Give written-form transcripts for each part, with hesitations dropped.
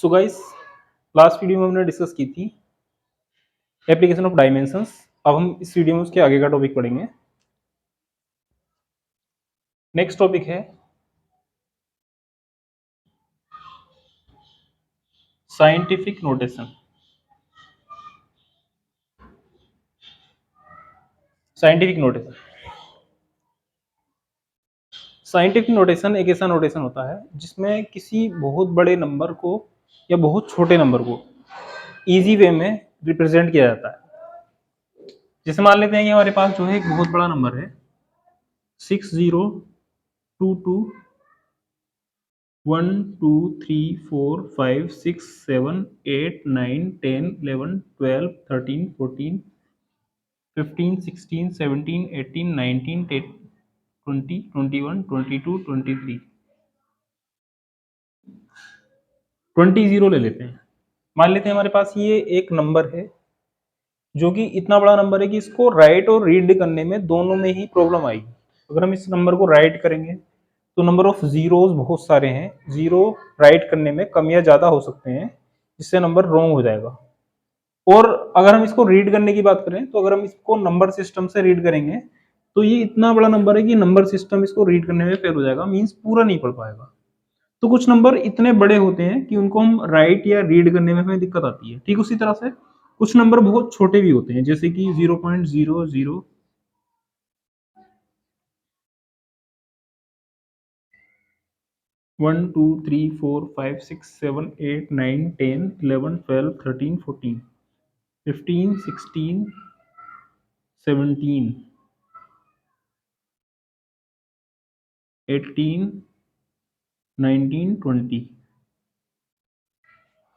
So guys, last video में हमने discuss की थी एप्लीकेशन ऑफ डायमेंशंस। अब हम इस वीडियो में उसके आगे का टॉपिक पढ़ेंगे। नेक्स्ट टॉपिक है scientific notation. Scientific notation scientific notation एक ऐसा नोटेशन होता है जिसमें किसी बहुत बड़े नंबर को या बहुत छोटे नंबर को इजी वे में रिप्रेजेंट किया जाता है। जैसे मान लेते हैं कि हमारे पास जो है एक बहुत बड़ा नंबर है 6022 1 2 3 4 5 6 7 8 9 10 11 12 13 14 15 16 17 18 19 20 21 22 23 20 जीरो ले लेते हैं। मान लेते हैं हमारे पास ये एक नंबर है जो कि इतना बड़ा नंबर है कि इसको राइट और रीड करने में दोनों में ही प्रॉब्लम आएगी। अगर हम इस नंबर को राइट करेंगे तो नंबर ऑफ जीरोस बहुत सारे हैं, जीरो राइट करने में कम या ज्यादा हो सकते हैं, जिससे नंबर रॉन्ग हो जाएगा। और अगर हम इसको रीड करने की बात करें तो अगर हम इसको नंबर सिस्टम से रीड करेंगे तो ये इतना बड़ा नंबर है कि नंबर सिस्टम इसको रीड करने में फेल हो जाएगा, मींस पूरा नहीं पढ़ पाएगा। तो कुछ नंबर इतने बड़े होते हैं कि उनको हम राइट या रीड करने में हमें दिक्कत आती है। ठीक उसी तरह से कुछ नंबर बहुत छोटे भी होते हैं, जैसे कि 0.00 1 2 3 4 5 6 7 8 9 10 11 12 13 14 15 16 17 18 19 20।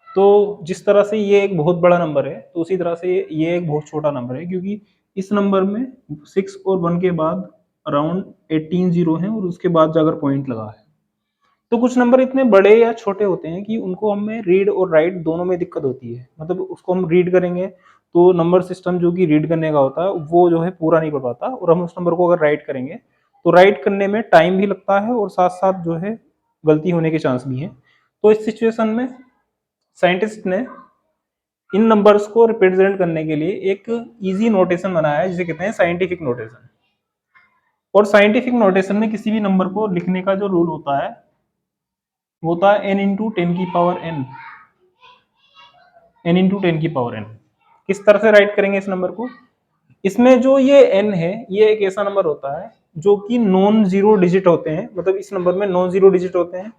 तो जिस तरह से ये एक बहुत बड़ा नंबर है तो उसी तरह से ये एक बहुत छोटा नंबर है, क्योंकि इस नंबर में 6 और 1 के बाद अराउंड 18 जीरो हैं और उसके बाद जाकर पॉइंट लगा है। तो कुछ नंबर इतने बड़े या छोटे होते हैं कि उनको हमें रीड और राइट दोनों में दिक्कत होती है। मतलब उसको हम रीड करेंगे तो नंबर सिस्टम जो कि रीड करने का होता है वो जो है पूरा नहीं पढ़ पाता, और हम उस नंबर को अगर राइट करेंगे तो राइट करने में टाइम भी लगता है और साथ साथ जो है गलती होने के चांस भी है। तो इस सिचुएशन में साइंटिस्ट ने इन नंबर्स को रिप्रेजेंट करने के लिए एक इजी नोटेशन बनाया है जिसे कहते हैं साइंटिफिक नोटेशन। और साइंटिफिक नोटेशन में किसी भी नंबर को लिखने का जो रूल होता है वो होता है n इंटू टेन की power n। n into ten की पावर n। किस तरह से राइट करेंगे इस नंबर को? इसमें जो ये n है ये एक ऐसा नंबर होता है जो कि नॉन जीरो डिजिट होते हैं। मतलब इस नंबर में नॉन जीरो डिजिट होते हैं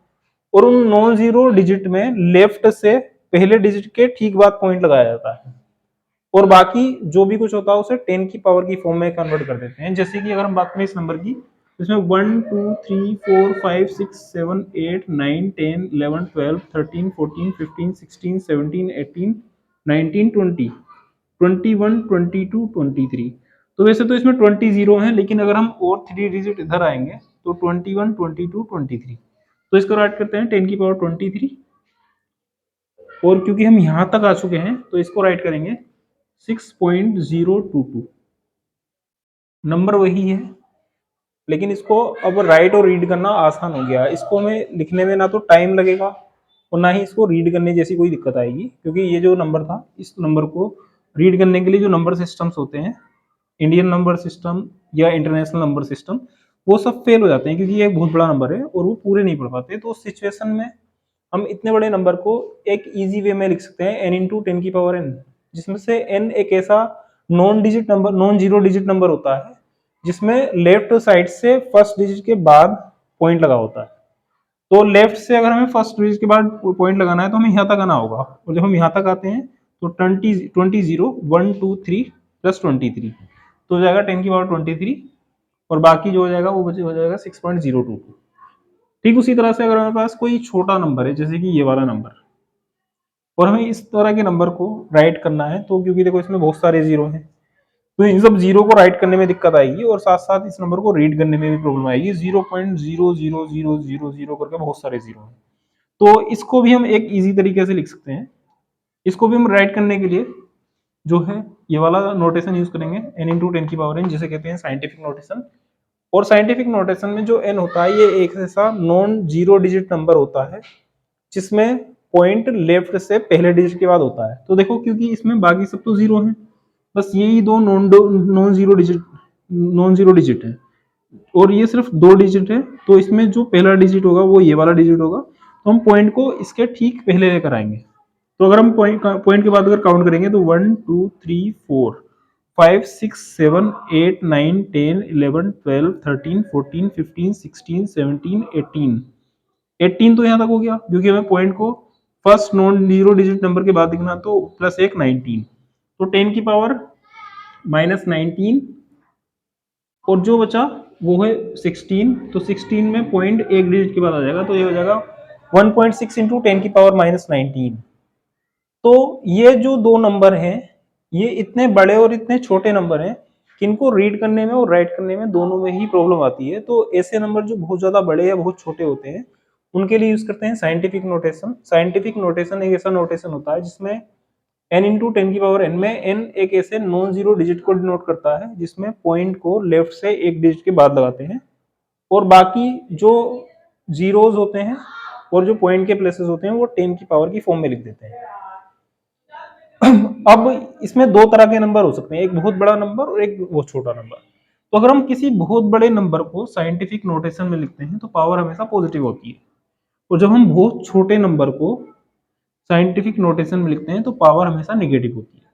और उन नॉन जीरो डिजिट में लेफ्ट से पहले डिजिट के ठीक बाद पॉइंट लगाया जाता है, और बाकी जो भी कुछ होता है उसे 10 की पावर की फॉर्म में कन्वर्ट कर देते हैं। जैसे कि अगर हम बात करें इस नंबर की, इसमें 1 2 3 4 5 6 7 8 9 10 11 12 13 14 15 16 17 18 19 20 21 22 23। तो वैसे तो इसमें 20 जीरो हैं, लेकिन अगर हम और 3 डिजिट इधर आएंगे तो 21 22 23। तो इसको राइट करते हैं 10 की पावर 23, और क्योंकि हम यहां तक आ चुके हैं तो इसको राइट करेंगे 6.022। नंबर वही है, लेकिन इसको अब राइट और रीड करना आसान हो गया। इसको हमें लिखने में ना तो टाइम लगेगा और ना ही इसको रीड करने जैसी कोई दिक्कत आएगी, क्योंकि ये जो नंबर था इस नंबर को रीड करने के लिए जो नंबर सिस्टम्स होते हैं, इंडियन नंबर सिस्टम या इंटरनेशनल नंबर सिस्टम, वो सब फेल हो जाते हैं क्योंकि ये एक बहुत बड़ा नंबर है और वो पूरे नहीं पढ़ पाते। तो उस सिचुएशन में हम इतने बड़े नंबर को एक इजी वे में लिख सकते हैं n इंटू टेन की पावर n, जिसमें से n एक ऐसा non digit number, non zero digit number होता है जिसमें लेफ्ट साइड से फर्स्ट डिजिट के बाद पॉइंट लगा होता है। तो लेफ्ट से अगर हमें फर्स्ट डिजिट के बाद पॉइंट लगाना है तो हमें यहाँ तक आना होगा, और जब हम यहाँ तक आते हैं तो 20 जीरो 1 2 3 प्लस 23, तो हो जाएगा 10 की पावर 23, और बाकी जो हो जाएगा वो हो जाएगा 6.022। ठीक उसी तरह से अगर हमारे पास कोई छोटा नंबर है जैसे कि ये वाला नंबर, और हमें इस तरह के नंबर को राइट करना है, तो क्योंकि देखो इसमें बहुत सारे जीरो हैं तो इन सब जीरो को राइट करने में दिक्कत आएगी और साथ साथ इस नंबर को रीड करने में भी प्रॉब्लम आएगी। 0.00000 करके बहुत सारे जीरो हैं। तो इसको भी हम एक इजी तरीके से लिख सकते हैं। इसको भी हम राइट करने के लिए जो है ये वाला नोटेशन यूज करेंगे, n इंटू टेन की पावर n, जिसे कहते हैं साइंटिफिक नोटेशन। और साइंटिफिक नोटेशन में जो n होता है ये एक ऐसा नॉन जीरो डिजिट नंबर होता है जिसमें पॉइंट लेफ्ट से पहले डिजिट के बाद होता है। तो देखो क्योंकि इसमें बाकी सब तो जीरो है, बस यही दो नॉन जीरो डिजिट है और ये सिर्फ दो डिजिट है, तो इसमें जो पहला डिजिट होगा वो ये वाला डिजिट होगा, तो हम पॉइंट को इसके ठीक पहले लेकर आएंगे। तो अगर हम पॉइंट के बाद अगर काउंट करेंगे तो 1 2 3 4 5 6 7 8 9 10 11 12 13 14 15 16 17 18 18 तो यहाँ तक हो गया, क्योंकि हमें पॉइंट को first non zero digit number के बाद लिखना, तो प्लस एक 19, तो 10 की पावर माइनस 19 और जो बचा वो है 16, तो 16 में पॉइंट एक डिजिट के बाद आ जाएगा, तो ये हो जाएगा 1.6 इंटू 10 की पावर माइनस 19। तो ये जो दो नंबर हैं ये इतने बड़े और इतने छोटे नंबर हैं कि इनको रीड करने में और राइट करने में दोनों में ही प्रॉब्लम आती है। तो ऐसे नंबर जो बहुत ज्यादा बड़े या बहुत छोटे होते हैं उनके लिए यूज करते हैं साइंटिफिक नोटेशन। साइंटिफिक नोटेशन एक ऐसा नोटेशन होता है जिसमें n इंटू 10 की पावर n में n एक ऐसे नॉन जीरो डिजिट को डिनोट करता है जिसमें पॉइंट को लेफ्ट से एक डिजिट के बाद लगाते हैं और बाकी जो जीरोज होते हैं और जो पॉइंट के प्लेसेस होते हैं वो 10 की पावर की फॉर्म में लिख देते हैं। अब इसमें दो तरह के नंबर हो सकते हैं, एक बहुत बड़ा नंबर और एक बहुत छोटा नंबर। तो अगर हम किसी बहुत बड़े नंबर को साइंटिफिक नोटेशन में लिखते हैं तो पावर हमेशा पॉजिटिव होती है, और जब हम बहुत छोटे नंबर को साइंटिफिक नोटेशन में लिखते हैं तो पावर हमेशा नेगेटिव होती है।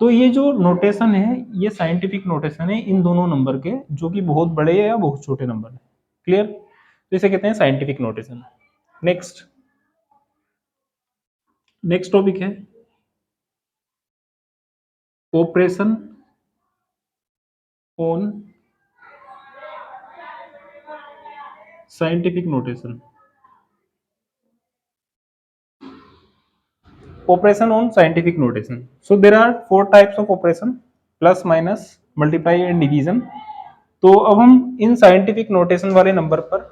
तो ये जो नोटेशन है ये साइंटिफिक नोटेशन है इन दोनों नंबर के, जो कि बहुत बड़े या बहुत छोटे नंबर है। क्लियर? तो इसे कहते हैं scientific notation. Next next topic है operation on scientific notation. Operation on scientific notation. So there are four types of operation: plus, minus, multiply and division. तो अब हम इन साइंटिफिक नोटेशन वाले नंबर पर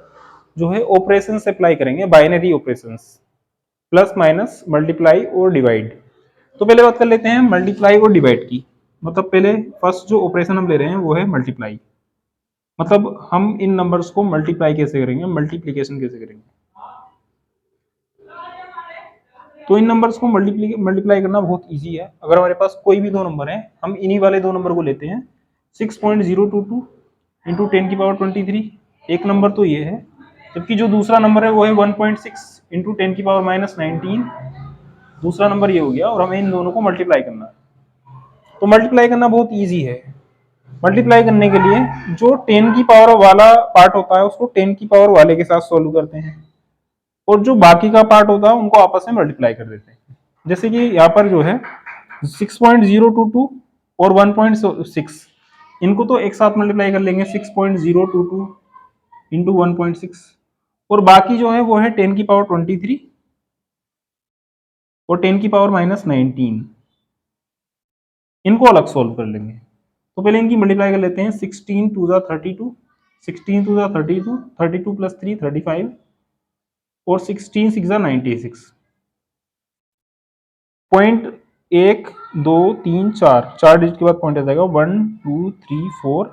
जो है ऑपरेशन अप्लाई करेंगे, binary operations, plus minus multiply और divide. तो पहले बात कर लेते हैं मल्टीप्लाई और डिवाइड की। मतलब पहले फर्स्ट जो ऑपरेशन हम ले रहे हैं वो है मल्टीप्लाई। मतलब हम इन नंबर्स को मल्टीप्लाई कैसे करेंगे, मल्टीप्लीकेशन कैसे करेंगे। तो इन नंबर्स को मल्टीप्लाई करना बहुत इजी है। अगर हमारे पास कोई भी दो नंबर है हम इन्हीं वाले दो नंबर को लेते हैं, 6.022 इंटू 10 की पावर 23, एक नंबर तो ये है, जबकि जो दूसरा नंबर है वो है 1.6 इंटू 10 की पावर माइनस 19, दूसरा नंबर ये हो गया, और हमें इन दोनों को मल्टीप्लाई करना है। तो मल्टीप्लाई करना बहुत ईजी है। मल्टीप्लाई करने के लिए जो 10 की पावर वाला पार्ट होता है उसको 10 की पावर वाले के साथ सोल्व करते हैं, और जो बाकी का पार्ट होता है उनको आपस में मल्टीप्लाई कर देते हैं। जैसे कि यहाँ पर जो है 6.022 और 1.6, इनको तो एक साथ मल्टीप्लाई कर लेंगे, 6.022 इंटू 1.6, और बाकी जो है वो है 10 की पावर 23 और 10 की पावर माइनस 19, इनको अलग सोल्व कर लेंगे। तो पहले इनकी मल्टीप्लाई कर लेते हैं, 16 टू ज़ा 32, 16 टू ज़ा 32, 32 प्लस 3 35 और 16 6 ज़ा 96। पॉइंट 1 2 3 4, चार डिजिट के बाद पॉइंट आ जाएगा 1 2 3 4,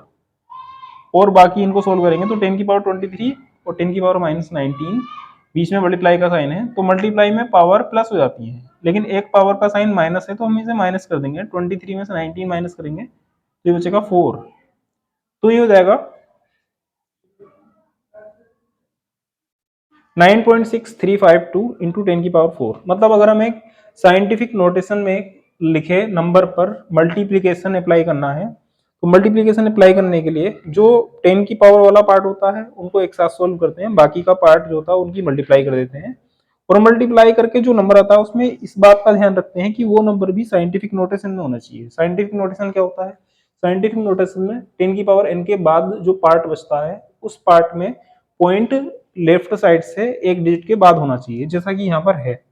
और बाकी इनको सोल्व करेंगे तो 10 की पावर 23 और 10 की पावर माइनस 19, बीच में मल्टीप्लाई का साइन है, तो मल्टीप्लाई में पावर प्लस हो जाती है, लेकिन एक पावर का साइन माइनस है तो हम इसे माइनस कर देंगे, 23 में से 19 माइनस करेंगे तो ये बचेगा 4। तो ये हो जाएगा 9.6352 इंटू 10 की पावर 4। मतलब अगर हम एक साइंटिफिक नोटेशन में लिखे नंबर पर मल्टीप्लीकेशन अप्लाई करना है, तो मल्टीप्लीकेशन अप्लाई करने के लिए जो 10 की पावर वाला पार्ट होता है उनको एक साथ सोल्व करते हैं, बाकी का पार्ट जो होता है उनकी मल्टीप्लाई कर देते हैं, और मल्टीप्लाई करके जो नंबर आता है उसमें इस बात का ध्यान रखते हैं कि वो नंबर भी साइंटिफिक नोटेशन में होना चाहिए। साइंटिफिक नोटेशन क्या होता है? साइंटिफिक नोटेशन में 10 की पावर n के बाद जो पार्ट बचता है उस पार्ट में पॉइंट लेफ्ट साइड से एक डिजिट के बाद होना चाहिए, जैसा कि यहाँ पर है।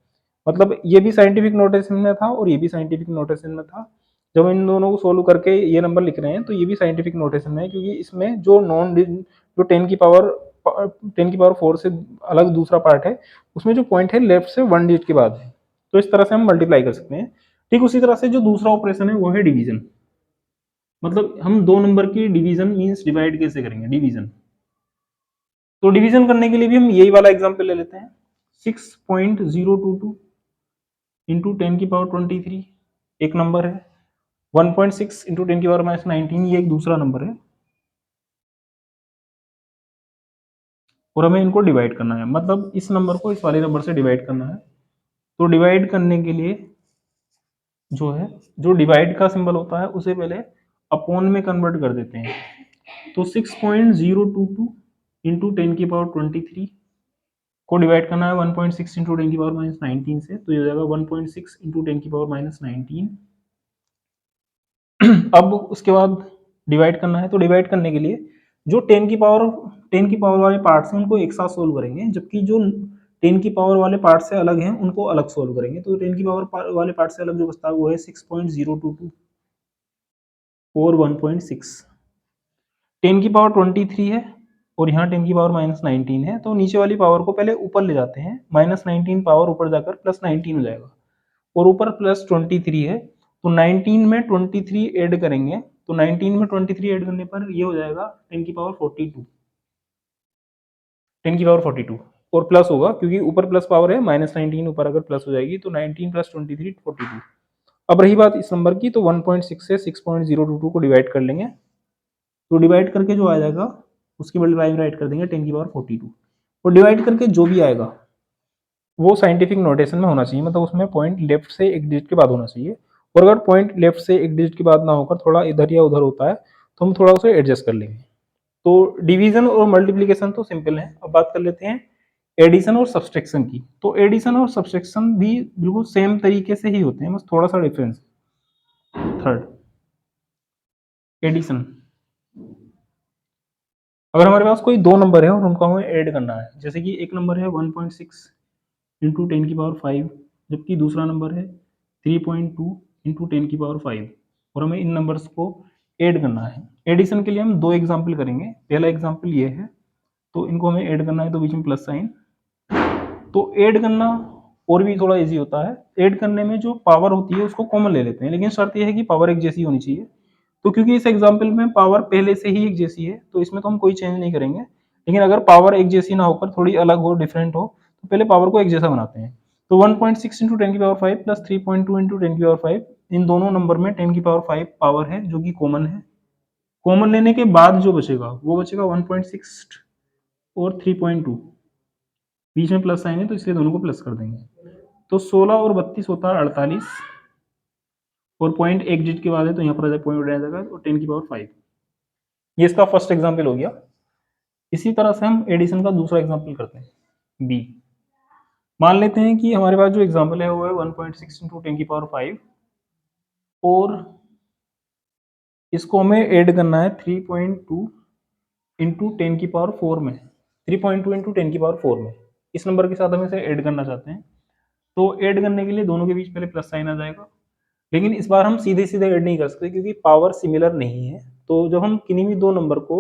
मतलब ये भी साइंटिफिक नोटेशन में था और ये भी साइंटिफिक नोटेशन में था। जब हम इन दोनों को सोल्व करके ये नंबर लिख रहे हैं तो ये भी साइंटिफिक नोटेशन में है, क्योंकि इसमें जो जो 10 की पावर 4 से अलग दूसरा पार्ट है उसमें जो पॉइंट है लेफ्ट से 1 डिजिट के बाद है। तो इस तरह से हम मल्टीप्लाई कर सकते हैं। ठीक उसी तरह से जो दूसरा ऑपरेशन है वो है डिवीजन। मतलब हम दो नंबर की डिवीजन मीन्स डिवाइड कैसे करेंगे, डिवीजन। तो डिवीजन करने के लिए भी हम यही वाला एग्जांपल ले लेते हैं। 6.022 इंटू 10⁻23 एक नंबर है, 1.6 इंटू 10⁻19 ये एक दूसरा नंबर है, और हमें इनको डिवाइड करना है, मतलब इस नंबर को इस वाले नंबर से डिवाइड करना है। तो डिवाइड करने के लिए जो है, जो डिवाइड का सिंबल होता है उसे पहले अपॉन में कन्वर्ट कर देते हैं। तो 6.022 इंटू 10⁻23 को डिवाइड करना है 1.6 इंटू 10⁻19 से, तो ये हो जाएगा 1.6 इंटू 10⁻19। अब उसके बाद डिवाइड करना है, तो डिवाइड करने के लिए जो 10 की पावर वाले पार्ट्स हैं उनको एक साथ सोल्व करेंगे, जबकि जो 10 की पावर वाले पार्ट से अलग हैं उनको अलग सोल्व करेंगे। तो 10 की पावर वाले पार्ट से अलग जो बचता है वो है 6.022 और 1.6। 10⁻23 है और यहाँ 10⁻19 है, तो नीचे वाली पावर को पहले ऊपर ले जाते हैं, -19 पावर ऊपर जाकर +19 हो जाएगा, और ऊपर +23 है, तो 19 में 23 ऐड करेंगे, तो 19 में 23 ऐड करने पर ये हो जाएगा 10⁻42, 10⁻42 और प्लस होगा क्योंकि ऊपर प्लस पावर है, -19 ऊपर अगर प्लस हो जाएगी तो 19 + 23 42। अब रही बात इस नंबर की, तो 1.6 से 6.022 को डिवाइड कर लेंगे, तो डिवाइड करके जो आ जाएगा उसकी मल्टीप्लाई में राइट कर देंगे 10⁻42, और डिवाइड करके जो भी आएगा वो साइंटिफिक नोटेशन में होना चाहिए, मतलब उसमें पॉइंट लेफ्ट से एक डिजिट के बाद होना चाहिए, और अगर पॉइंट लेफ्ट से एक डिजिट के बाद ना होकर थोड़ा इधर या उधर होता है तो हम थोड़ा उसे एडजस्ट कर लेंगे। तो डिवीजन और मल्टीप्लीकेशन तो सिंपल है। अब बात कर लेते हैं एडिशन और सब्सट्रैक्शन की। तो एडिशन और सब्सट्रैक्शन भी बिल्कुल सेम तरीके से ही होते हैं, बस थोड़ा सा डिफरेंस। थर्ड, एडिशन, अगर हमारे पास कोई दो नंबर है और उनको हमें ऐड करना है, जैसे कि एक नंबर है 1.6 इंटू 10⁻5, जबकि दूसरा नंबर है 3.2 इंटू 10⁻5, और हमें इन नंबर्स को ऐड करना है। एडिशन के लिए हम दो एग्जाम्पल करेंगे। पहला एग्जाम्पल ये है, तो इनको हमें ऐड करना है, तो बीच में प्लस साइन। तो ऐड करना और भी थोड़ा इजी होता है। ऐड करने में जो पावर होती है उसको कॉमन ले लेते हैं, लेकिन शर्त यह है कि पावर एक जैसी होनी चाहिए। तो क्योंकि इस एग्जाम्पल में पावर पहले से ही एक जैसी है तो इसमें तो हम कोई चेंज नहीं करेंगे, लेकिन अगर पावर एक जैसी ना होकर थोड़ी अलग हो, डिफरेंट हो, तो पहले पावर को एक जैसा बनाते हैं। तो 1.6 इंटू 10⁻5 प्लस 3.2 इंटू 10⁻5, इन दोनों नंबर में 10⁻5 पावर है जो कि कॉमन है। कॉमन लेने के बाद जो बचेगा वो बचेगा 1.6 और 3.2, बीच में प्लस साइन है तो इसलिए दोनों को प्लस कर देंगे। तो 16 और 32 होता है 48, और पॉइंट एक डिजिट के बाद है तो यहाँ पर पॉइंट रह जाएगा, तो 10⁻5। ये इसका फर्स्ट एग्जाम्पल हो गया। इसी तरह से हम एडिशन का दूसरा एग्जाम्पल करते हैं, बी। मान लेते हैं कि हमारे पास जो एग्जाम्पल है वो है 1.6 इंटू 10⁻5, और इसको हमें ऐड करना है 3.2 इंटू 10⁻4 में, 3.2 इंटू 10⁻4 में। इस नंबर के साथ हम इसे ऐड करना चाहते हैं, तो ऐड करने के लिए दोनों के बीच पहले प्लस साइन आ जाएगा, लेकिन इस बार हम सीधे सीधे ऐड नहीं कर सकते क्योंकि पावर सिमिलर नहीं है। तो जब हम किन्हीं भी दो नंबर को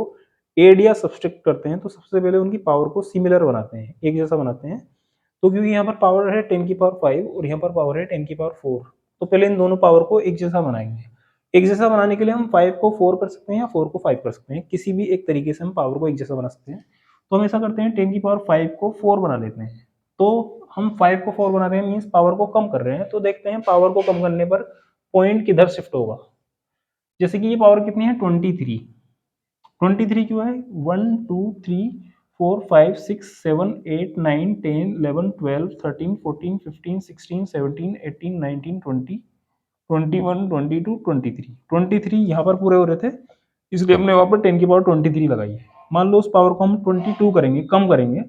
ऐड या सब्सट्रैक्ट करते हैं तो सबसे पहले उनकी पावर को सिमिलर बनाते हैं, एक जैसा बनाते हैं। तो क्योंकि यहाँ पर पावर है 10⁻5 और यहाँ पर पावर है 10⁻4, तो पहले इन दोनों पावर को एक जैसा बनाएंगे। एक जैसा बनाने के लिए हम 5 को 4 कर सकते हैं या 4 को 5 कर सकते हैं, किसी भी एक तरीके से हम पावर को एक जैसा बना सकते हैं। तो हम ऐसा करते हैं 10⁻5 को 4 बना लेते हैं। तो हम 5 को 4 बना रहे हैं मीन्स पावर को कम कर रहे हैं, तो देखते हैं पावर को कम करने पर पॉइंट किधर शिफ्ट होगा। जैसे कि ये पावर कितनी है 23, 23 क्यों है, 1 2 3 4 5 6 7 8 9 10 11 12 13 14 15 16 17 18 19 20 21 22 23, 23 यहाँ पर पूरे हो रहे थे इसलिए हमने वहां पर 10⁻23 लगाई है। मान लो उस पावर को हम 22 करेंगे, कम करेंगे,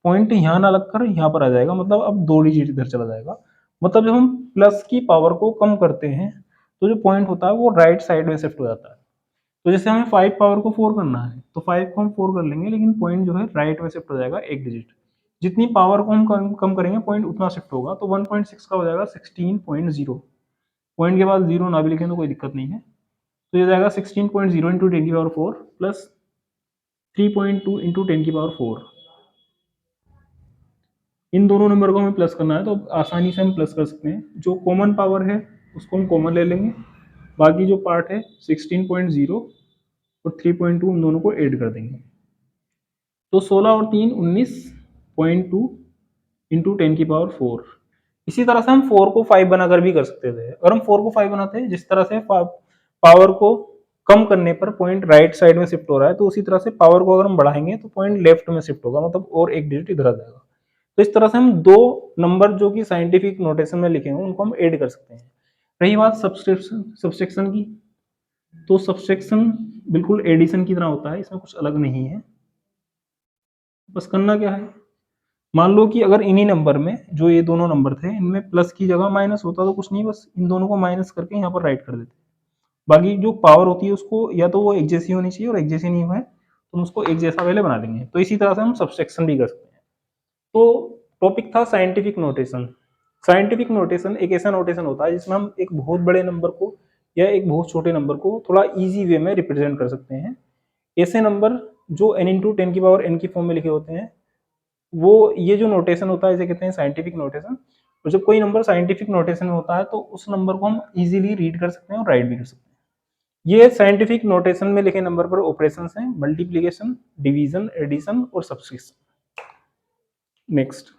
पॉइंट यहाँ ना लगकर यहाँ पर आ जाएगा, मतलब अब 2 डिजिट इधर चला जाएगा। मतलब जब हम प्लस की पावर को कम करते हैं तो जो पॉइंट होता है वो राइट साइड में शिफ्ट हो जाता है। तो जैसे हमें 5 पावर को 4 करना है तो 5 को हम 4 कर लेंगे, लेकिन पॉइंट जो है राइट में शिफ्ट हो जाएगा एक डिजिट। जितनी पावर को हम कम करेंगे पॉइंट उतना शिफ्ट होगा, तो 1.6 का हो जाएगा 16.0। पॉइंट के बाद जीरो ना भी लिखें तो कोई दिक्कत नहीं है, तो ये जाएगा 16.0 इंटू 10⁻4 प्लस 3.2 इंटू 10⁻4। इन दोनों नंबर को हमें प्लस करना है तो आसानी से हम प्लस कर सकते हैं। जो कॉमन पावर है उसको हम कॉमन ले लेंगे, बाकी जो पार्ट है 16.0 और 3.2 उन दोनों को ऐड कर देंगे। तो 16 और 3 19.2 इंटू 10⁴। इसी तरह से हम 4 को 5 बनाकर भी कर सकते थे। अगर हम 4 को 5 बनाते हैं, जिस तरह से पावर को कम करने पर पॉइंट राइट साइड में शिफ्ट हो रहा है, तो उसी तरह से पावर को अगर हम बढ़ाएंगे तो पॉइंट लेफ्ट में शिफ्ट होगा, मतलब और एक डिजिट इधर आ जाएगा। तो इस तरह से हम दो नंबर जो कि साइंटिफिक नोटेशन में लिखे हों उनको हम ऐड कर सकते हैं। रही बात सब्सट्रैक्शन की, तो सब्सट्रैक्शन बिल्कुल एडिशन की तरह होता है, इसमें कुछ अलग नहीं है। बस करना क्या है, मान लो कि अगर इन्हीं नंबर में जो ये दोनों नंबर थे इनमें प्लस की जगह माइनस होता तो कुछ नहीं, बस इन दोनों को माइनस करके यहाँ पर राइट कर देते। बाकी जो पावर होती है उसको या तो वो एक जैसी होनी चाहिए, और एक जैसी नहीं है तो हम उसको एक जैसा पहले बना देंगे। तो इसी तरह से हम सब्सट्रैक्शन भी कर सकते हैं। तो टॉपिक था साइंटिफिक नोटेशन। साइंटिफिक नोटेशन एक ऐसा नोटेशन होता है जिसमें हम एक बहुत बड़े नंबर को या एक बहुत छोटे नंबर को थोड़ा इजी वे में रिप्रेजेंट कर सकते हैं। ऐसे नंबर जो n इंटू 10⁻n की फॉर्म में लिखे होते हैं, वो ये जो नोटेशन होता है इसे कहते हैं साइंटिफिक नोटेशन। और जब कोई नंबर साइंटिफिक नोटेशन में होता है तो उस नंबर को हम इजीली रीड कर सकते हैं और राइट भी कर सकते हैं। ये साइंटिफिक नोटेशन में लिखे नंबर पर ऑपरेशंस हैं, मल्टीप्लिकेशन, डिवीजन, एडिशन और सब्सट्रैक्शन। नेक्स्ट,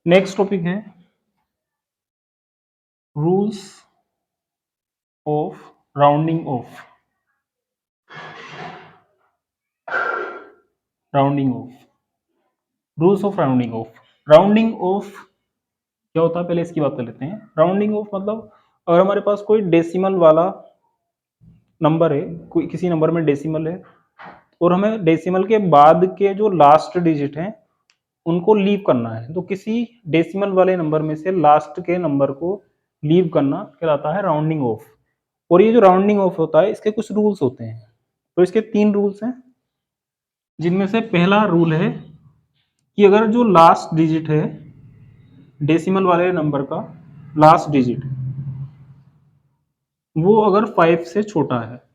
नेक्स्ट टॉपिक है rules of rounding off. Rounding off, rules of rounding off. Rounding off क्या होता है पहले इसकी बात कर लेते हैं। राउंडिंग ऑफ मतलब अगर हमारे पास कोई डेसिमल वाला नंबर है, कोई किसी नंबर में डेसिमल है और हमें डेसिमल के बाद के जो लास्ट डिजिट हैं उनको लीव करना है, तो किसी डेसिमल वाले नंबर में से लास्ट के नंबर को लीव करना कहलाता है राउंडिंग ऑफ। और ये जो राउंडिंग ऑफ होता है इसके कुछ रूल्स होते हैं। तो इसके 3 रूल्स हैं, जिनमें से पहला रूल है कि अगर जो लास्ट डिजिट है डेसिमल वाले नंबर का लास्ट डिजिट वो अगर 5 से छोटा है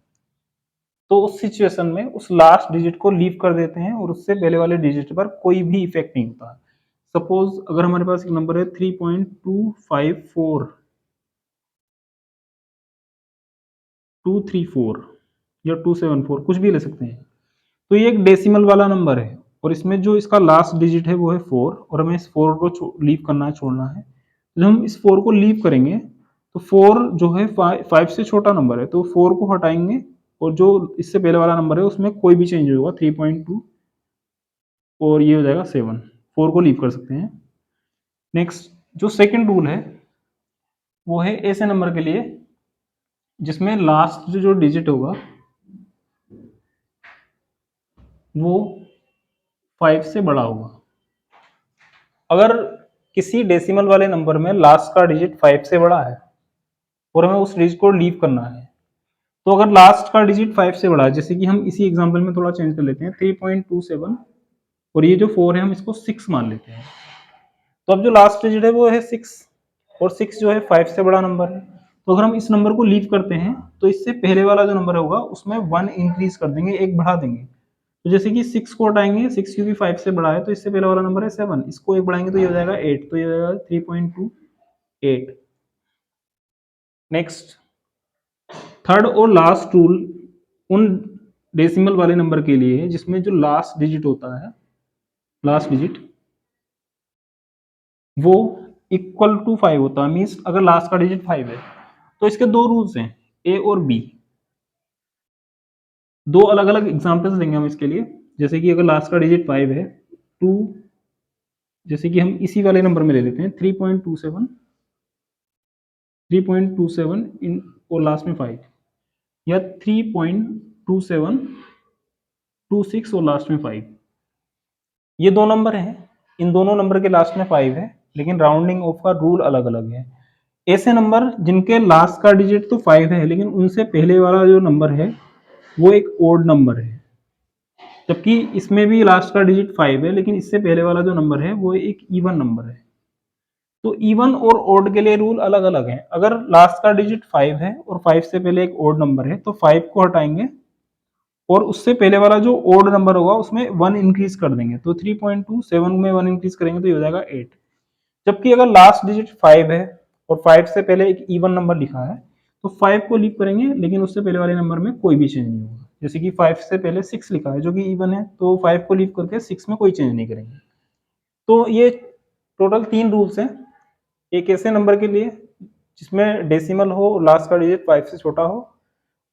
तो उस सिचुएशन में उस लास्ट डिजिट को लीव कर देते हैं और उससे पहले वाले डिजिट पर कोई भी इफेक्ट नहीं होता। सपोज अगर हमारे पास एक नंबर है 3.254 234 या 274, कुछ भी ले सकते हैं। तो ये एक डेसिमल वाला नंबर है और इसमें जो इसका लास्ट डिजिट है वो है 4 और हमें इस 4 को लीव करना है, छोड़ना है। जब हम इस 4 को लीव करेंगे तो 4 जो है 5 से छोटा नंबर है, तो 4 को हटाएंगे और जो इससे पहले वाला नंबर है उसमें कोई भी चेंज होगा 3.2 और ये हो जाएगा 7। 4 को लीव कर सकते हैं। नेक्स्ट जो सेकंड रूल है वो है ऐसे नंबर के लिए जिसमें लास्ट जो डिजिट होगा वो 5 से बड़ा होगा। अगर किसी डेसिमल वाले नंबर में लास्ट का डिजिट 5 से बड़ा है और हमें उस डिजिट को लीव करना है, तो अगर लास्ट का डिजिट 5 से बड़ा है, जैसे कि हम इसी एग्जांपल में थोड़ा चेंज कर लेते हैं 3.27 और ये जो 4 है हम इसको 6 मान लेते हैं। तो अब जो लास्ट डिजिट है वो है 6 और 6 जो है 5 से बड़ा नंबर है। तो अगर हम इस नंबर को लीव करते हैं तो इससे पहले वाला जो नंबर होगा उसमें 1 इंक्रीज कर देंगे, एक बढ़ा देंगे। तो जैसे कि 6 को हटाएंगे, 6 क्योंकि 5 से बड़ा है तो इससे पहले वाला नंबर है 7, इसको एक बढ़ाएंगे तो ये हो जाएगा 8, तो ये हो जाएगा 3.28। नेक्स्ट थर्ड और लास्ट रूल उन डेसिमल वाले नंबर के लिए है जिसमें जो लास्ट डिजिट होता है, लास्ट डिजिट वो इक्वल टू 5 होता है। मीन्स अगर लास्ट का डिजिट 5 है तो इसके दो रूल्स हैं, ए और बी। दो अलग अलग एग्जांपल्स देंगे हम इसके लिए। जैसे कि अगर लास्ट का डिजिट 5 है, 2, जैसे कि हम इसी वाले नंबर में ले लेते हैं 3.27 इन और लास्ट में 5, या 3.2726 और लास्ट में 5। ये दो नंबर हैं, इन दोनों नंबर के लास्ट में 5 है, लेकिन राउंडिंग ऑफ का रूल अलग अलग है। ऐसे नंबर जिनके लास्ट का डिजिट तो 5 है लेकिन उनसे पहले वाला जो नंबर है वो एक ओड नंबर है, जबकि इसमें भी लास्ट का डिजिट 5 है लेकिन इससे पहले वाला जो नंबर है वो एक इवन नंबर है। तो इवन और ओड के लिए रूल अलग अलग है। अगर लास्ट का डिजिट 5 है और 5 से पहले एक ओड नंबर है तो 5 को हटाएंगे और उससे पहले वाला जो ओड नंबर होगा उसमें 1 इंक्रीज कर देंगे। तो 3.2 7 में 1 इंक्रीज करेंगे तो ये हो जाएगा 8। जबकि अगर लास्ट डिजिट 5 है और 5 से पहले एक इवन नंबर लिखा है तो 5 को लीव करेंगे, लेकिन उससे पहले वाले नंबर में कोई भी चेंज नहीं होगा। जैसे कि 5 से पहले 6 लिखा है जो कि इवन है, तो 5 को लीव करके 6 में कोई चेंज नहीं करेंगे। तो ये टोटल 3 रूल्स हैं। एक ऐसे नंबर के लिए जिसमें डेसिमल हो और लास्ट का डिजिट 5 से छोटा हो,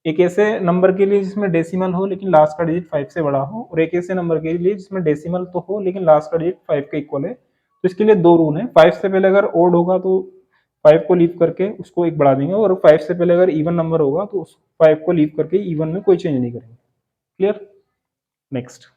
एक ऐसे नंबर के लिए जिसमें डेसिमल हो लेकिन लास्ट का डिजिट 5 से बड़ा हो, और एक ऐसे नंबर के लिए जिसमें डेसिमल तो हो लेकिन लास्ट का डिजिट 5 के इक्वल है। तो इसके लिए 2 रूल हैं। 5 से पहले अगर ओड होगा तो 5 को लीव करके उसको 1 बढ़ा देंगे, और 5 से पहले अगर इवन नंबर होगा तो उस 5 को लीव करके इवन में कोई चेंज नहीं करेंगे। क्लियर? नेक्स्ट।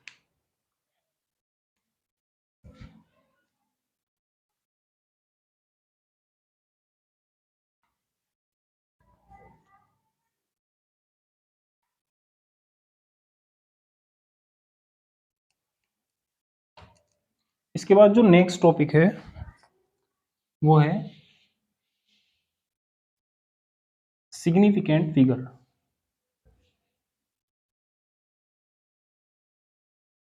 इसके बाद जो नेक्स्ट टॉपिक है वो है सिग्निफिकेंट फिगर।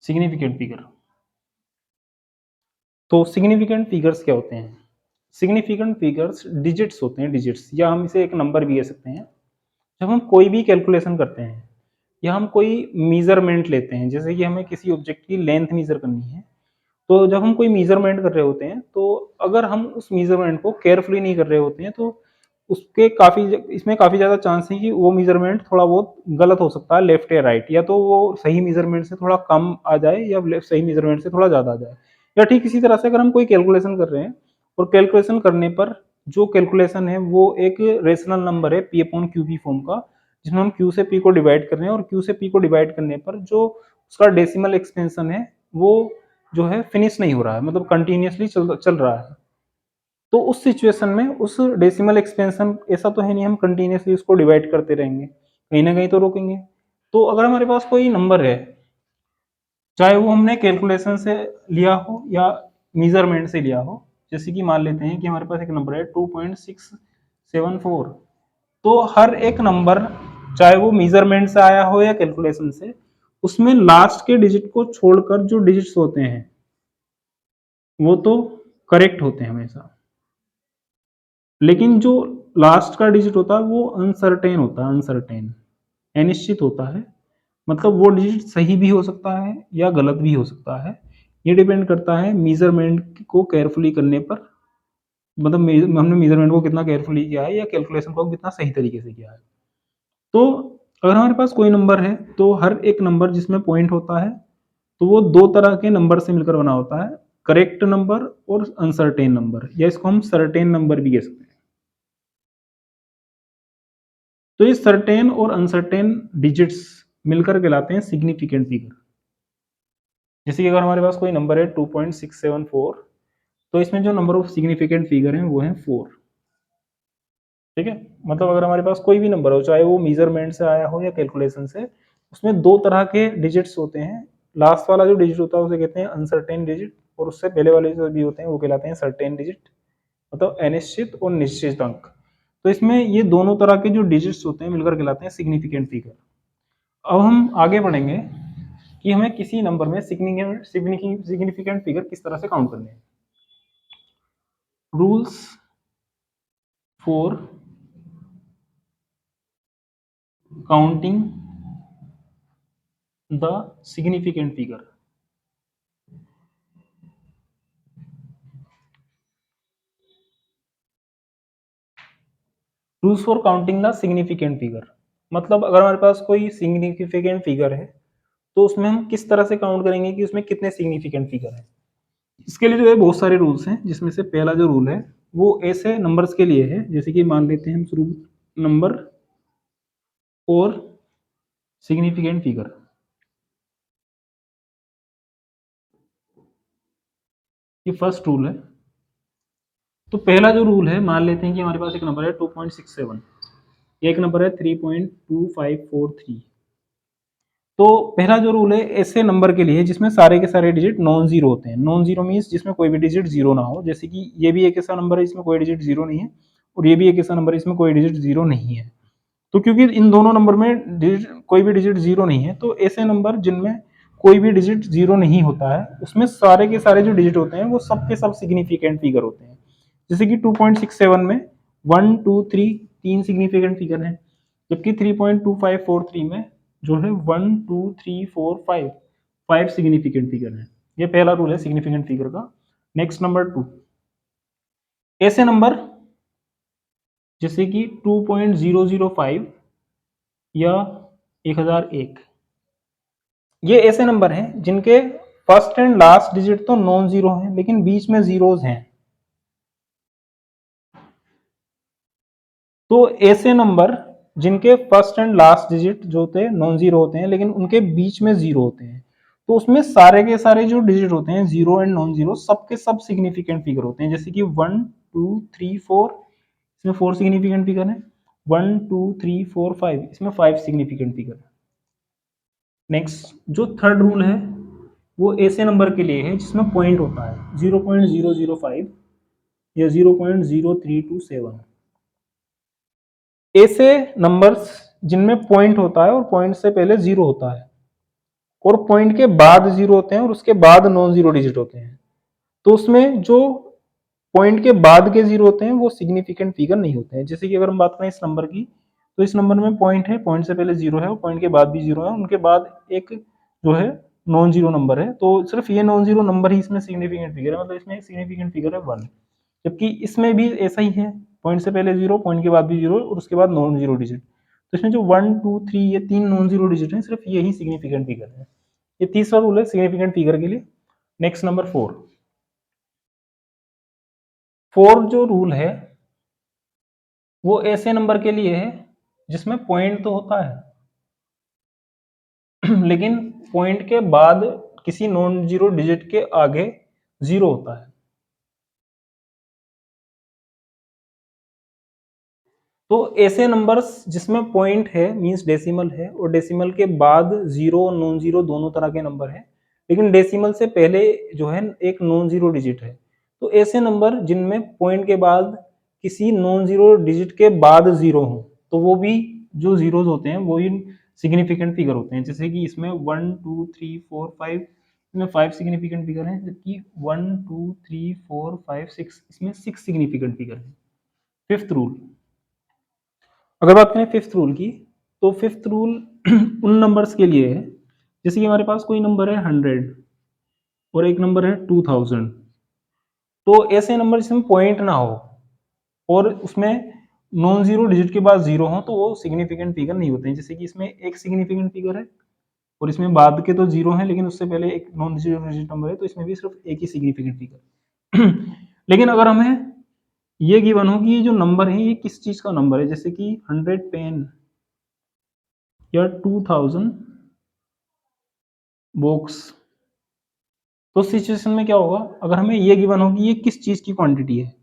Significant figure. तो सिग्निफिकेंट फिगर्स क्या होते हैं? सिग्निफिकेंट फिगर्स डिजिट्स होते हैं, डिजिट्स, या हम इसे एक नंबर भी कह सकते हैं। जब हम कोई भी कैलकुलेशन करते हैं या हम कोई मेजरमेंट लेते हैं, जैसे कि हमें किसी ऑब्जेक्ट की लेंथ मेजर करनी है, तो जब हम कोई मेजरमेंट कर रहे होते हैं तो अगर हम उस मेजरमेंट को केयरफुली नहीं कर रहे होते हैं तो उसके काफ़ी इसमें काफ़ी ज़्यादा चांस है कि वो मेजरमेंट थोड़ा बहुत गलत हो सकता है, लेफ्ट या राइट, या तो वो सही मेजरमेंट से थोड़ा कम आ जाए या सही मेजरमेंट से थोड़ा ज़्यादा आ जाए। या ठीक इसी तरह से अगर हम कोई कैलकुलेशन कर रहे हैं और कैलकुलेशन करने पर जो कैलकुलेशन है वो एक रेशनल नंबर है पी अपॉन क्यू की फॉर्म का, जिसमें हम क्यू से पी को डिवाइड कर रहे हैं, और क्यू से पी को डिवाइड करने पर जो उसका डेसिमल एक्सपेंशन है वो जो है फिनिश नहीं हो रहा है, मतलब कंटिन्यूसली चल रहा है। तो उस सिचुएशन में उस डेसिमल एक्सपेंशन, ऐसा तो है नहीं हम कंटिन्यूसली उसको डिवाइड करते रहेंगे, कहीं ना कहीं तो रोकेंगे। तो अगर हमारे पास कोई नंबर है, चाहे वो हमने कैलकुलेशन से लिया हो या मेजरमेंट से लिया हो, जैसे कि मान लेते हैं कि हमारे पास एक नंबर है 2.674, तो हर एक नंबर चाहे वो मेजरमेंट से आया हो या कैलकुलेशन से, उसमें लास्ट के डिजिट को छोड़कर जो डिजिट्स होते हैं वो तो करेक्ट होते हैं हमेशा, लेकिन जो लास्ट का डिजिट होता है वो अनसर्टेन होता है, अनसर्टेन, अनिश्चित होता है। मतलब वो डिजिट सही भी हो सकता है या गलत भी हो सकता है। ये डिपेंड करता है मेजरमेंट को केयरफुली करने पर, मतलब हमने मेजरमेंट को कितना केयरफुली किया है या कैलकुलेशन को कितना सही तरीके से किया है। तो अगर हमारे पास कोई नंबर है तो हर एक नंबर जिसमें पॉइंट होता है तो वो 2 तरह के नंबर से मिलकर बना होता है, करेक्ट नंबर और अनसर्टेन नंबर, या इसको हम सर्टेन नंबर भी कह सकते हैं। तो ये सर्टेन और अनसर्टेन डिजिट्स मिलकर कहलाते हैं सिग्निफिकेंट फिगर। जैसे कि अगर हमारे पास कोई नंबर है 2.674, तो इसमें जो नंबर ऑफ सिग्निफिकेंट फिगर है वो है 4। ठीक है, मतलब अगर हमारे पास कोई भी नंबर हो, चाहे वो मेजरमेंट से आया हो या कैलकुलेशन से, उसमें 2 तरह के डिजिट्स होते हैं। लास्ट वाला जो डिजिट होता है उसे कहते हैं अनसर्टेन डिजिट, और उससे पहले वाले जो भी होते हैं वो कहलाते हैं सर्टेन डिजिट, मतलब अनिश्चित और निश्चित अंक। तो इसमें ये दोनों तरह के जो डिजिट्स होते हैं मिलकर कहलाते हैं सिग्निफिकेंट फिगर। अब हम आगे बढ़ेंगे कि हमें किसी नंबर में सिग्निफिकेंट फिगर किस तरह से काउंट करने हैं। Rules for counting the significant figure. Rules for counting the significant figure, मतलब अगर हमारे पास कोई सिग्निफिकेंट फिगर है तो उसमें हम किस तरह से काउंट करेंगे कि उसमें कितने सिग्निफिकेंट फिगर है। इसके लिए जो है बहुत सारे रूल्स हैं, जिसमें से पहला जो रूल है वो ऐसे नंबर्स के लिए है, जैसे कि मान लेते हैं हम शुरू नंबर और सिग्निफिकेंट फिगर। ये फर्स्ट रूल है। तो पहला जो रूल है, मान लेते हैं कि हमारे पास एक नंबर है 2.67, एक नंबर है 3.2543, तो पहला जो रूल है ऐसे नंबर के लिए जिसमें सारे के सारे डिजिट नॉन जीरो होते हैं। नॉन जीरो मीन्स जिसमें कोई भी डिजिट जीरो ना हो, जैसे कि ये भी एक ऐसा नंबर है जिसमें कोई डिजिट जीरो नहीं है, और ये भी एक ऐसा नंबर है इसमें कोई डिजिट जीरो नहीं है। तो क्योंकि इन दोनों नंबर में कोई भी डिजिट जीरो नहीं है, तो ऐसे नंबर जिनमें कोई भी डिजिट जीरो नहीं होता है उसमें सारे के सारे जो डिजिट होते हैं वो सब के सब सिग्निफिकेंट फिगर होते हैं। जैसे कि 2.67 में 1 2 3 तीन सिग्निफिकेंट फिगर हैं, जबकि 3.2543 में जो है 1 2 3 4 5 फाइव सिग्निफिकेंट फिगर है। ये पहला रूल है सिग्निफिकेंट फिगर का। नेक्स्ट नंबर 2, ऐसे नंबर जैसे कि 2.005 या 1001, ये ऐसे नंबर हैं जिनके फर्स्ट एंड लास्ट डिजिट तो नॉन जीरो हैं लेकिन बीच में जीरोज हैं। तो ऐसे नंबर जिनके फर्स्ट एंड लास्ट डिजिट जो होते हैं नॉन जीरो होते हैं लेकिन उनके बीच में जीरो होते हैं, तो उसमें सारे के सारे जो डिजिट होते हैं जीरो एंड नॉन जीरो सबके सब सिग्निफिकेंट फिगर होते हैं। जैसे कि 1 2 3 4, इसमें 4 सिग्निफिकेंट फिगर है। 1 2 3 4 5, इसमें 5 सिग्निफिकेंट फिगर है। नेक्स्ट जो थर्ड रूल है वो ऐसे नंबर के लिए है जिसमें पॉइंट होता है 0.005 या 0.0327। ऐसे नंबर्स जिनमें पॉइंट होता है और पॉइंट से पहले जीरो होता है और पॉइंट के बाद जीरो होते हैं और उसके बाद नॉन जीरो डिजिट होते हैं, तो उसमें जो पॉइंट के बाद के जीरो होते हैं वो सिग्निफिकेंट फिगर नहीं होते हैं। जैसे कि अगर हम बात करें इस नंबर की, तो इस नंबर में पॉइंट है, पॉइंट से पहले जीरो है और पॉइंट के बाद भी जीरो है, उनके बाद एक जो है नॉन जीरो नंबर है, तो सिर्फ ये नॉन जीरो नंबर ही इसमें सिग्निफिकेंट फिगर है, मतलब इसमें एक सिग्निफिकेंट फिगर है 1। जबकि इसमें भी ऐसा ही है, पॉइंट से पहले जीरो, पॉइंट के बाद भी जीरो और उसके बाद नॉन जीरो डिजिट। तो इसमें जो 1 2 3 ये तीन नॉन जीरो डिजिट है, सिर्फ यही सिग्निफिकेंट फिगर है। ये तीसरा रूल है सिग्निफिकेंट फिगर के लिए। नेक्स्ट नंबर 4, फोर्थ जो रूल है वो ऐसे नंबर के लिए है जिसमें पॉइंट तो होता है लेकिन पॉइंट के बाद किसी नॉन जीरो डिजिट के आगे जीरो होता है। तो ऐसे नंबर्स जिसमें पॉइंट है मींस डेसिमल है और डेसिमल के बाद जीरो नॉन जीरो दोनों तरह के नंबर है, लेकिन डेसिमल से पहले जो है एक नॉन जीरो डिजिट है, तो ऐसे नंबर जिनमें पॉइंट के बाद किसी नॉन जीरो डिजिट के बाद जीरो हो, तो वो भी जो जीरोज होते हैं वो ही सिग्निफिकेंट फिगर होते हैं। जैसे कि इसमें 1 2 3 4 5, इसमें 5 सिग्निफिकेंट फिगर हैं, जबकि 1 2 3 4 5 6, इसमें 6 सिग्निफिकेंट फिगर है। फिफ्थ रूल, अगर बात करें फिफ्थ रूल की, तो फिफ्थ रूल उन नंबर्स के लिए है जैसे कि हमारे पास कोई नंबर है 100 और एक नंबर है 2000, तो ऐसे नंबर जिसमें पॉइंट ना हो और उसमें नॉन जीरो डिजिट के बाद जीरो हो, तो वो सिग्निफिकेंट फिगर नहीं होते हैं। जैसे कि इसमें एक सिग्निफिकेंट फिगर है और इसमें बाद के तो जीरो है लेकिन उससे पहले एक नॉन जीरो डिजिट नंबर है, तो इसमें भी सिर्फ एक ही सिग्निफिकेंट फिगर लेकिन अगर हमें ये गिवन हो कि ये जो नंबर है ये किस चीज का नंबर है, जैसे कि 100 पेन या 2000 बॉक्स, तो सिचुएशन में क्या होगा, अगर हमें ये गिवन हो कि ये किस चीज की क्वांटिटी है,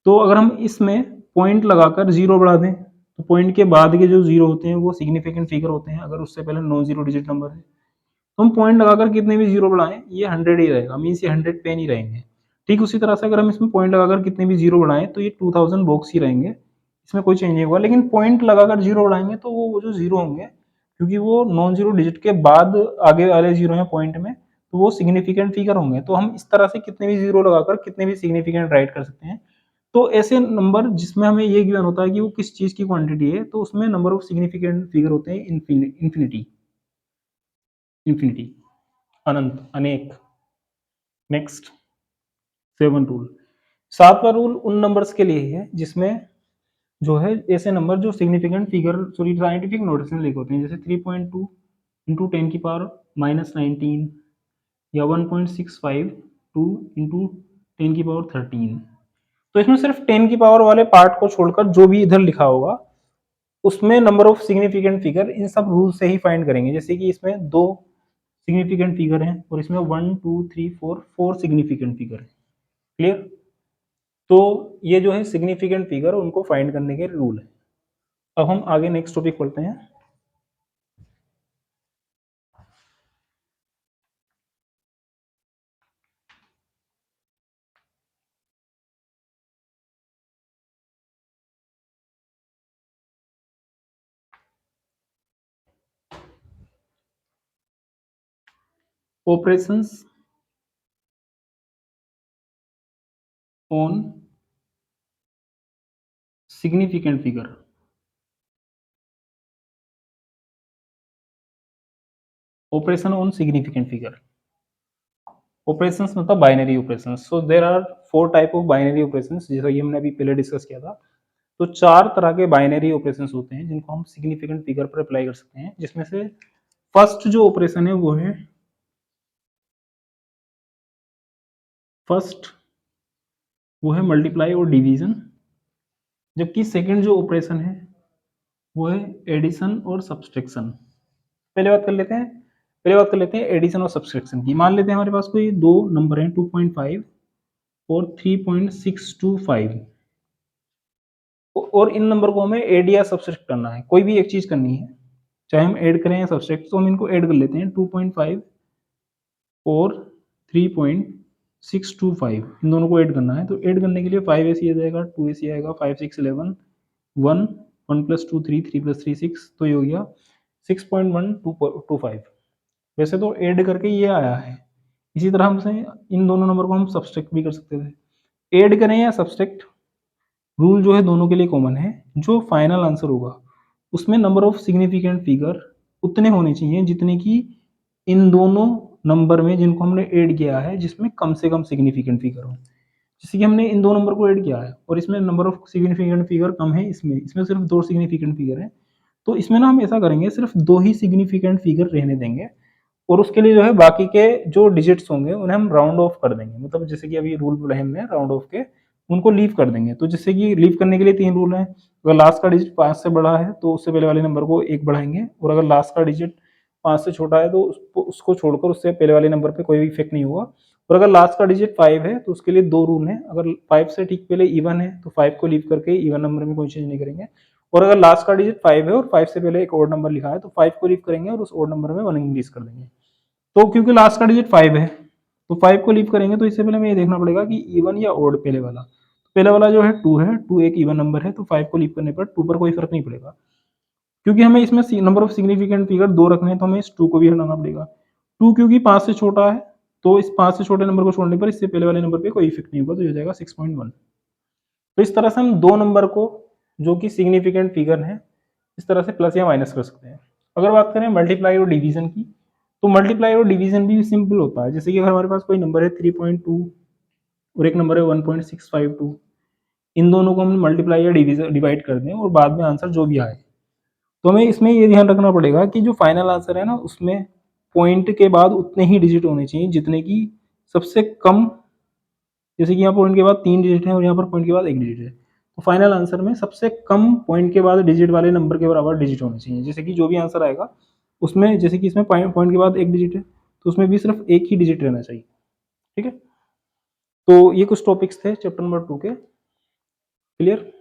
तो अगर हम इसमें पॉइंट लगाकर जीरो बढ़ा दें, तो पॉइंट के बाद के जो जीरो होते हैं वो सिग्निफिकेंट फिगर होते हैं। अगर उससे पहले नॉन जीरो डिजिट नंबर है तो हम पॉइंट लगाकर कितने भी जीरो बढ़ाएं ये 100 ही रहेगा, मीन्स ये 100 पेन ही रहेंगे। ठीक उसी तरह से अगर हम इसमें पॉइंट लगाकर कितने भी जीरो बढ़ाएं तो ये 2000 बॉक्स ही रहेंगे, इसमें कोई चेंज नहीं होगा। लेकिन पॉइंट लगाकर जीरो बढ़ाएंगे तो वो जो जीरो होंगे, क्योंकि वो नॉन जीरो डिजिट के बाद आगे वाले जीरो हैं पॉइंट में, तो वो सिग्निफिकेंट फिगर होंगे। तो हम इस तरह से कितने भी जीरो लगाकर कितने भी सिग्निफिकेंट राइट कर सकते हैं। तो ऐसे नंबर जिसमें हमें ये गिवन होता है कि वो किस चीज की क्वांटिटी है, तो उसमें नंबर ऑफ सिग्निफिकेंट फिगर होते हैं इन्फिनिटी, इन्फिनिटी, अनंत, अनेक। नेक्स्ट 7 रूल, सातवां रूल उन नंबर्स के लिए है जिसमें जो है ऐसे नंबर जो significant figure sorry scientific notation लिखे होते हैं, जैसे 3.2 इंटू 10 की पावर -19 या 1.652 इंटू 10 की पावर 13। तो इसमें सिर्फ 10 की पावर वाले पार्ट को छोड़कर जो भी इधर लिखा होगा उसमें number of significant figure in सब रूल से ही फाइंड करेंगे। जैसे कि इसमें दो सिग्निफिकेंट फिगर हैं और इसमें 1 2 3 4 4 सिग्निफिकेंट फिगर है। क्लियर? तो ये जो है सिग्निफिकेंट फिगर उनको फाइंड करने के रूल है। अब हम आगे नेक्स्ट टॉपिक पढ़ते हैं। Operations on significant figure. Operation on significant figure. Operations मतलब binary operations. So there are 4 type of binary operations, जैसा कि हमने अभी पहले डिस्कस किया था। तो 4 तरह के बाइनरी ऑपरेशंस होते हैं जिनको हम सिग्निफिकेंट फिगर पर अप्लाई कर सकते हैं, जिसमें से फर्स्ट जो ऑपरेशन है वो है मल्टीप्लाई और डिवीजन। जबकि सेकंड जो ऑपरेशन है वो है एडिशन और सब्सट्रैक्शन। पहले बात कर लेते हैं एडिशन और सब्सट्रैक्शन की। मान लेते हैं हमारे पास कोई दो नंबर हैं 2.5 और 3.625, और इन नंबर को हमें ऐड या सब्सट्रैक्ट करना है, कोई भी एक चीज करनी है, चाहे हम ऐड करें या सब्सट्रैक्ट। तो हम इनको ऐड कर लेते हैं 2.5 और 3.625, इन दोनों को ऐड करना है। तो ऐड करने के लिए 5 ऐसी आ जाएगा, 2 ऐसी आएगा, 5 6 11, 1 1 प्लस 2 3, 3 प्लस 3 6, तो ये हो गया 6.1225। वैसे तो ऐड करके ये आया है। इसी तरह हमसे इन दोनों नंबर को हम सब्सट्रैक्ट भी कर सकते थे। ऐड करें या सब्सट्रैक्ट, रूल जो है दोनों के लिए कॉमन है। जो फाइनल आंसर होगा उसमें नंबर ऑफ सिग्निफिकेंट फिगर उतने होने चाहिए जितने की इन दोनों नंबर में जिनको हमने ऐड किया है, जिसमें कम से कम सिग्निफिकेंट फिगर हो। जैसे कि हमने इन दो नंबर को ऐड किया है और इसमें नंबर ऑफ सिग्निफिकेंट फिगर कम है, इसमें सिर्फ 2 सिग्निफिकेंट फिगर है। तो इसमें ना हम ऐसा करेंगे, सिर्फ 2 ही सिग्निफिकेंट फिगर रहने देंगे, और उसके लिए जो है बाकी के जो डिजिट्स होंगे उन्हें हम राउंड ऑफ कर देंगे। मतलब जैसे कि अभी रूल बोला है हमने राउंड ऑफ के, उनको लीव कर देंगे। तो जैसे कि लीव करने के लिए 3 रूल हैं। अगर लास्ट का डिजिट 5 से बड़ा है तो उससे पहले वाले नंबर को 1 बढ़ाएंगे, और अगर लास्ट का डिजिट 5 से छोटा है तो उसको छोड़कर उससे पहले वाले नंबर पे कोई भी इफेक्ट नहीं होगा। और अगर लास्ट का डिजिट 5 है तो उसके लिए 2 रूल हैं। अगर 5 से ठीक पहले इवन है तो 5 को लीव करके इवन नंबर में कोई चेंज नहीं करेंगे, और अगर लास्ट का डिजिट 5 है और 5 से पहले एक ओड नंबर लिखा है तो 5 को लीव करेंगे और उस ओड नंबर में 1 इंक्रीज कर देंगे। तो क्योंकि लास्ट का डिजिट 5 है तो 5 को लीव करेंगे, तो इससे पहले हमें ये देखना पड़ेगा कि इवन या ओड पहले वाला। तो पहले वाला जो है 2 है, 2 एक इवन नंबर है, तो 5 को लीव करने पर 2 पर कोई फर्क नहीं पड़ेगा। क्योंकि हमें इसमें नंबर ऑफ सिग्निफिकेंट फिगर 2 रखने हैं तो हमें इस 2 को भी हटाना पड़ेगा। 2 क्योंकि 5 से छोटा है, तो इस 5 से छोटे नंबर को छोड़ने पर इससे पहले वाले नंबर पे कोई इफेक्ट नहीं होगा, तो ये हो जाएगा 6.1। तो इस तरह से हम दो नंबर को जो कि सिग्निफिकेंट फिगर है इस तरह से प्लस या माइनस कर सकते हैं। अगर बात करें मल्टीप्लाई और डिवीजन की, तो मल्टीप्लाई और डिवीजन भी सिंपल होता है। जैसे कि अगर हमारे पास कोई नंबर है 3.2 और एक नंबर है 1.652, इन दोनों को हम मल्टीप्लाई या डिवाइड कर दें और बाद में आंसर जो भी आए, तो हमें इसमें ये ध्यान रखना पड़ेगा कि जो फाइनल आंसर है ना उसमें पॉइंट के बाद उतने ही डिजिट होने चाहिए जितने की सबसे कम। जैसे कि यहाँ पॉइंट के बाद 3 डिजिट है और यहाँ पर पॉइंट के बाद 1 डिजिट है, तो फाइनल आंसर में सबसे कम पॉइंट के बाद डिजिट वाले नंबर के बराबर डिजिट होने चाहिए। जैसे कि जो भी आंसर आएगा उसमें, जैसे कि इसमें पॉइंट के बाद 1 डिजिट है तो उसमें भी सिर्फ एक ही डिजिट रहना चाहिए। ठीक है, तो ये कुछ टॉपिक्स थे चैप्टर नंबर 2 के। क्लियर।